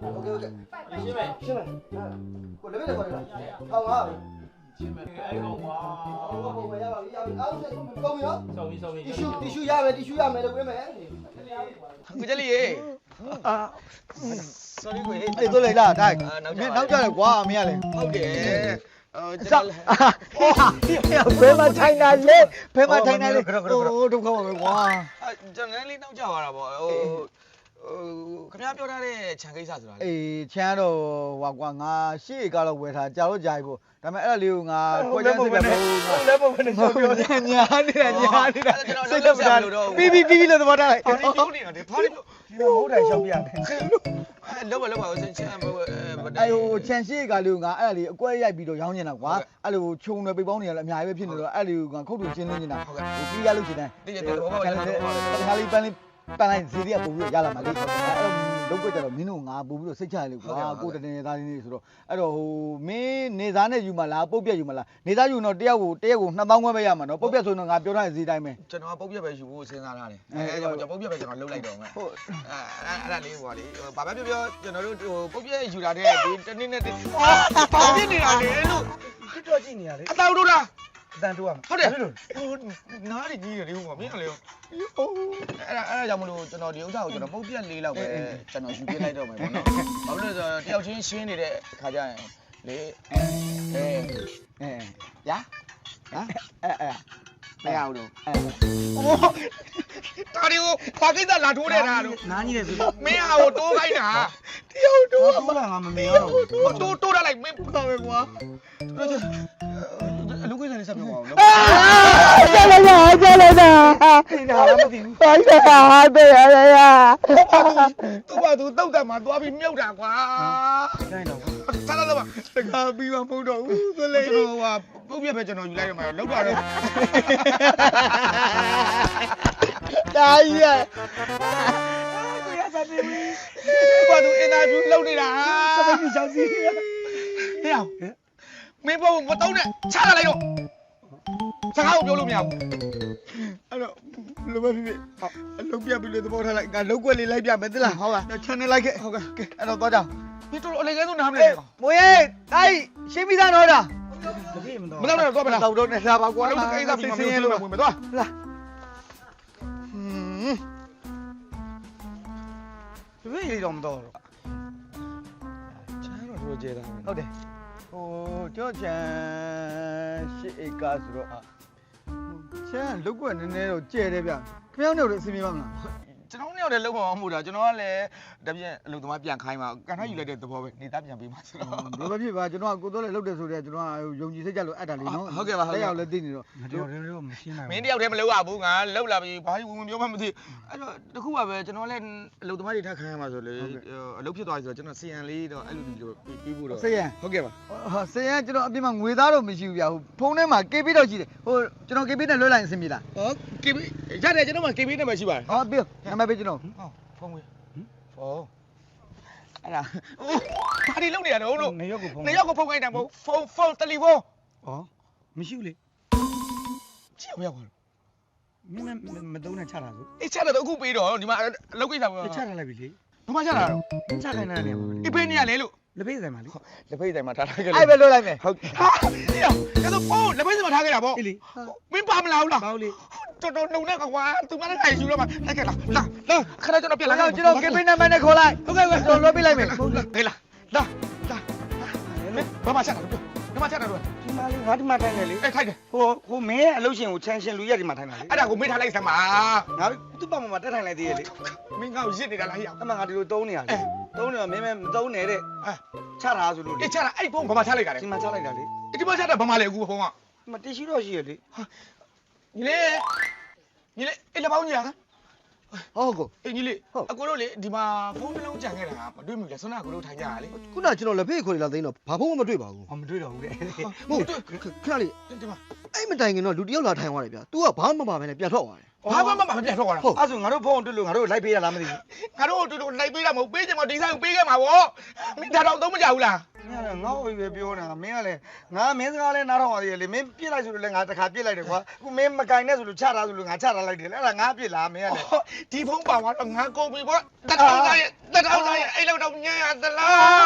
OK OK ရှင်းမယ် ရှင်းမယ်ကိုလည်းပဲခေါ်ရထောင်ပါပဲ ရှင်းမယ်အဲ့ကောင်ကွာ ဟုတ်ပါရပါပြီရပါပြီအားလုံးကုန်ပြီနော် စောင်းပြီးစောင်းပြီး တီရှူရမယ်တီရှူရမယ်လို့ပြောမယ် ကိုကျလေးရေ sorry ကိုဟေး အေးတို့လိုက်လားတိုင်းနောက်ကြတယ်ကွာမင်းကလည်း ဟုတ်တယ်စားဘယ်မှာထိုင်တာလဲဘယ်မှာထိုင်တာလဲဟိုဒုက္ခပါပဲကွာ ကျွန်တော်လည်းနောက်ကြသွားတာပေါ့ဟိုခင်ဗျားပြောထားတဲ့ခြံကိစ္စဆိုတာလေ အေးချမ်းတော့ဟွာကွာငါရှေ့ကတော့ဝယ်ထားကြာတော့ကြာပြီပေါ့ဒါပေမဲ့အဲ့ဒါလေးကိုငါခွဲချမ်းစိတ်ပဲပေါ့လည်းပုံနဲ့ပြောညာနေတာစိတ်တော့မထားပြီးလို့သဘောထားလိုက် ဘာလို့ပြောနေတာလဲဘာလို့ ဒီတော့ဟုတ်တယ်ရှောက်ပြရတယ် လောက်ပါချမ်း အဲ့ဟိုချန်ရှိကလေးကငါအဲ့ဒါလေးအကွဲရိုက်ပြီးတော့ရောင်းနေတာကွာအဲ့လိုခြုံတွေပိတ်ပေါင်းနေရလဲအများကြီးပဲဖြစ်နေတော့အဲ့လေးကခုတ်တူရှင်းနေတာဟိုပြီးရလို့ရှိတယ် တကယ်တော့ဘာမှမလုပ်တော့ တခါလေးပန်းလိုက်ဈေးတွေကပို့ပြီးရလာမှာလေအဲ့လုံးကွက်ကြတော့မင်းတို့ငါပို့ပြီးတော့စိတ်ချရလေကွာကိုတနေသားလေးနေဆိုတော့အဲ့တော့ဟိုမင်းနေသားနဲ့ယူမလားပုတ်ပြက်ယူမလားနေသားယူတော့တယောက်ကို2000ခွဲပဲရမှာနော်ပုတ်ပြက်ဆိုတော့ငါပြောထားတဲ့ဈေးတိုင်းပဲ ကျွန်တော်ပုတ်ပြက်ပဲယူဖို့စဉ်းစားထားတယ်အဲကြောင့်ကျွန်တော်ပုတ်ပြက်ပဲကျွန်တော်လှုပ်လိုက်တော့မယ်ဟုတ်အဲ့ဒါလေးဟိုပါလေဘာပဲပြောကျွန်တော်တို့ဟိုပုတ်ပြက်ယူလာတဲ့ဒီတနေ့နဲ့ဘာဖြစ်နေတာလဲလို့ ဖြစ်တော့ကြည့်နေရလေ အတောင်တို့လား အတန်တိုးရမှာ ဟုတ်တယ်ဟိုနားရကြီးတယ်လေဟိုမှာမင်းကလေအဲ့ဒါကြောင့်မလို့ကျွန်တော်ဒီဥစ္စာကိုကျွန်တော်ပုတ်ပြက်လေးလောက်ပဲကျွန်တော်ယူပြလိုက်တော့မယ်ပေါ့နော်ဘာလို့လဲဆိုတော့တယောက်ချင်းရှင်းနေတဲ့ခါကျရင်လေရမရဘူးတော့ဒါဒီကိုဘာကိစ္စလာထိုးနေတာတော့ နားကြီးတယ်ဆို မင်းဟာကိုတိုးခိုင်းတာ တယောက်တိုးတာငါမမေရော တိုးရလိုက်မင်းပါပဲကွာအလူကိစ္စလေးဆက်ပြောပါဦးနော် ကြားလိုက်တာနေတာလားမသိဘူးဘာလဲတဲ့ရရ သူ့ဘာသူတုတ်တက်မှာသွားပြီးမြုပ်တာကွာ တိုင်းတော့ ဆက်လာတော့ပါ တကားပြီးမှမဟုတ်တော့ဘူးဆိုလေ ကျွန်တော်ဟာပုတ်ပြက်ပဲကျွန်တော်ယူလိုက်ရမှာလောက်တော့ တားကြီးရ ကိုရစားပြီကွာသူအင်တာဗျူးလုပ်နေတာ စပိတ်ကြီးချောင်းစီ ဟဲ့မင်းဘောမတုံးနဲ့ချလာလိုက်တော့စကားကိုပြောလို့မရဘူး အဲ့တော့လိုပဲဖြစ်အလုပ်ပြပြီးလို့သဘောထားလိုက်ငါလောက်ွက်လေးလိုက်ပြမယ်သလားဟုတ်ပါ channel လိုက်ခဲ့ဟုတ်ကဲ့အဲ့တော့သွားကြ မင်းတို့အလေကဲဆုံးနားမလဲကောင် မွေးတိုင်းရှင်းပြီးသားတော့တာ မတော့တော့မလား တော့နဲ့လာပါကွာ လောက်ကိစ္စပြီးမှမင်းတို့ဝင်မယ်သွား လာဘယ်လိုတော့မတော့ ချမ်းတော့ကြဲတာ ဟုတ်တယ်ဟိုကြောချန်ရှစ်ဧကဆိုတော့ချန်လုတ်ကွက်နည်းနည်းတော့ကျဲတယ်ဗျခမောင်းနေတော့အစီအမပါမလား ကျွန်တော်နဲ့လည်းလုံးဝမဟုတ်တာကျွန်တော်ကလည်းတပြည့်အလုပ်သမားပြန်ခိုင်းမှာကန်ထယူလိုက်တဲ့သဘောပဲနေသားပြန်ပေးမှာဆိုတော့ ဘယ်လိုဖြစ်ပါကျွန်တော်ကကိုတော့လည်းလုတ်တယ်ဆိုတော့ကျွန်တော်ကယုံကြည်စိတ်ကြလို့အပ်တာလေနော်လက်ရောက်လည်းသိနေတော့ မင်းတယောက်တည်းမလုပ်ရဘူးငါလောက်လာပြီဘာဝင်ပြောမှမသိအဲ့တော့တခုပါပဲကျွန်တော်လည်းအလုပ်သမားတွေထပ်ခိုင်းရမှာဆိုလေအလုပ်ဖြစ်သွားပြီဆိုတော့ကျွန်တော်စီယန်လေးတော့အဲ့လိုမျိုးပြီးဖို့တော့ ဆေးရန် ဟုတ်ကဲ့ပါ ဟာဆေးရန်ကျွန်တော်အပြင်မှာငွေသားတော့မရှိဘူးဗျဟိုဖုန်းထဲမှာ KB တော့ရှိတယ်ဟိုကျွန်တော် KB နဲ့လွှဲလိုက်ရင်အဆင်ပြေလား ဟော KB ရတယ်ကျွန်တော်မှာ KB နဲ့ပဲရှိပါတယ် ဟောပြီးနံပါတ်ပေးကျွန်တော် ဟောဖုန်းဝေးဖုန်းအဲ့ဒါဘာဒီလုပ်နေရတော့လို့ နေရောက်ကိုဖုန်း နေရောက်ကိုဖုန်းခိုင်းတာမဟုတ်ဖုန်းတယ်လီဖုန်း ဩမရှိဘူးလေ ကြည့်မရပါဘူး မင်းမသုံးနဲ့ချတာဆို အေးချက်တော့အခုပေးတော့ဒီမှာအလုပ်ကိစ္စပဲ ချထားလိုက်ပြီလေ ဘာမှချက်တာတော့ ချခိုင်းနေတာနေပါ အေးပေးနေရလေလို့ လက်ဖေးဆိုင်မှာလေ လက်ဖိတ်တိုင်းမှာထားခဲ့ အဲ့ပဲလွှဲလိုက်မယ် ဟုတ်ဟာဒီတော့အဲ့တော့ဖုန်းလက်ဖိတ်တိုင်းမှာထားခဲ့တာပေါ့ အေးလေ မင်းပါမလားဟုတ်လား ဘာလို့လေ တော်နှုံနဲ့ကွာသူမလည်းထိုင်ယူတော့မှလိုက်ခဲ့လားလာခဏကျွန်တော်ပြန်လာ ကျွန်တော် KB နံပါတ်နဲ့ခေါ်လိုက်ဟုတ်ကဲ့ကျွန်တော်လွှဲပေးလိုက်မယ် ဟေးလာဘာမှချက်တာတော့ဘာမှချက်တာတော့ ဒီမှာလေငါဒီမှာထိုင်နေလေ အေးထိုက်တယ် ဟိုမင်းရဲ့အလုပ်ရှင်ကိုချန်ရှင်လူရက်ဒီမှာထိုင်တာလေ အဲ့ဒါကိုမေးထားလိုက်စမ်းပါ ငါသူ့ပတ်မှာတက်ထိုင်လိုက်သေးရဲ့လေ မင်းကောက်ရစ်နေတာလားဟိယ အမှငါဒီလိုတုံးနေရလေတုံးနေတော့မင်းမသုံးနေတဲ့ချတာဆိုလို့လေ အေးချက်တာအဲ့ဖုန်းဘာမှချက်လိုက်တာလေ ဒီမှာချလိုက်တာလေ ဒီမှာချက်တာဘာမှလဲအခုဖုန်းက ဒီမှာတ िश ူတော့ရှိရလေ ညီလေးအဲ့လက်ပေါင်းကြီးလား ဟုတ်ကို အေးညီလေးအကိုတို့လေဒီမှာဖုန်းတစ်လုံးကြံခဲ့တာမတွေ့မိလားဆွမ်းနာကိုတို့ထိုင်ကြရလေ ခုနကျွန်တော်လက်ဖေးခေါ်လာသိန်းတော့ဘာဖုန်းမတွေ့ပါဘူး ဟောမတွေ့တော့ဘူးလေ ဟုတ်ခဏလေး ဒီမှာ အဲ့မတိုင်ခင်တော့လူတယောက်လာထိုင်သွားတယ်ဗျ तू ကဘာမှမပါဘဲနဲ့ပြန်ထွက်သွားတယ် ဘာမှမပြန်ထွက်သွားတာ အဲ့ဆိုငါတို့ဖုန်းတွေ့လို့ငါတို့လိုက်ပေးရလားမသိဘူး ငါတို့တို့လိုက်ပေးတာမဟုတ်ပေးချင်မဒီဆိုင်ကိုပေးခဲ့မှာဗောမင်းဒါတော့သုံးမကြဘူးလား မင်းကလည်းငါ့အိုပဲပြောနေတာမင်းကလည်းငါမင်းစကားလဲနားထောင်ရသေးတယ်လေမင်းပြစ်လိုက်ဆိုလို့လည်းငါတခါပြစ်လိုက်တယ်ကွာအခုမင်းမကင်နဲ့ဆိုလို့ချတာဆိုလို့ငါချတာလိုက်တယ်လေအဲ့ဒါငါပြစ်လားမင်းကလည်း ဒီဖုန်းပါသွားတော့ငါကုန်ပြီဗောတက်တောင်းသားရဲ့အဲ့လောက်တော့ညံ့ရ သလား